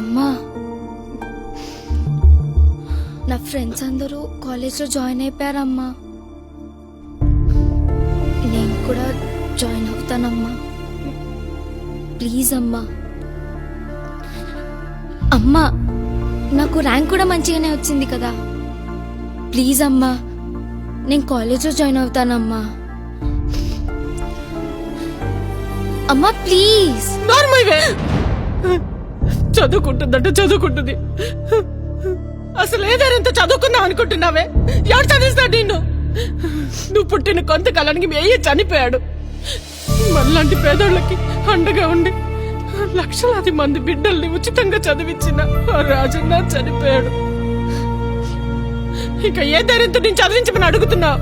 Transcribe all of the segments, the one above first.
అమ్మా, నా ఫ్రెండ్స్ అందరూ కాలేజ్లో జాయిన్ అయిపోయారమ్మా. నేను కూడా జాయిన్ అవుతానమ్మా. ప్లీజ్ అమ్మా. అమ్మా, నాకు ర్యాంక్ కూడా మంచిగానే వచ్చింది కదా. ప్లీజ్ అమ్మా, నేను కాలేజ్లో జాయిన్ అవుతానమ్మా. అమ్మా ప్లీజ్. చదువుకుంటుంది. అసలు ఏదైనా చదువుకుందాం అనుకుంటున్నావే? ఎవరు చదివిస్తాడు నిన్ను? నువ్వు పుట్టిన కొంతకాలానికి మీ అయ్య చనిపోయాడు. మనలాంటి పేదోళ్ళకి అండగా ఉండి లక్షలాది మంది బిడ్డల్ని ఉచితంగా చదివించిన ఆ రాజన్న చనిపోయాడు. ఇక ఏ ధైర్యంతో నేను చదివించమని అడుగుతున్నావు?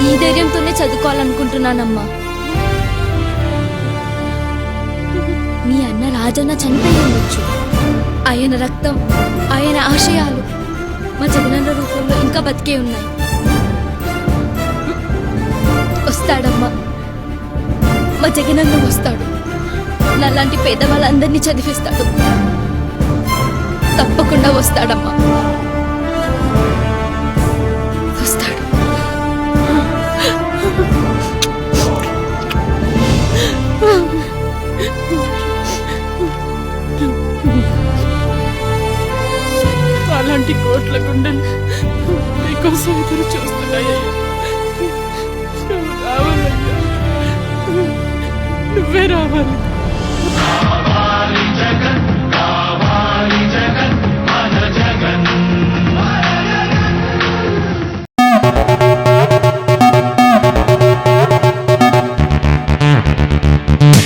ఈ ధైర్యంతోనే చదువుకోవాలనుకుంటున్నానమ్మా. మీ అన్న రాజన్న చనిపోయి ఉండొచ్చు. ఆయన రక్తం, ఆయన ఆశయాలు మా జగనన్న రూపంలో ఇంకా బతికే ఉన్నాయి. వస్తాడమ్మా, మా జగనన్న వస్తాడు. నాలాంటి పేదవాళ్ళందరినీ చదివిస్తాడు. తప్పకుండా వస్తాడమ్మా, వస్తాడు. అలాంటి కోట్ల గుండెలు మీకోసం ఎదురు చూస్తున్నాయ్యా. నువ్వు రావాలయ్యా, నువ్వే రావాలి.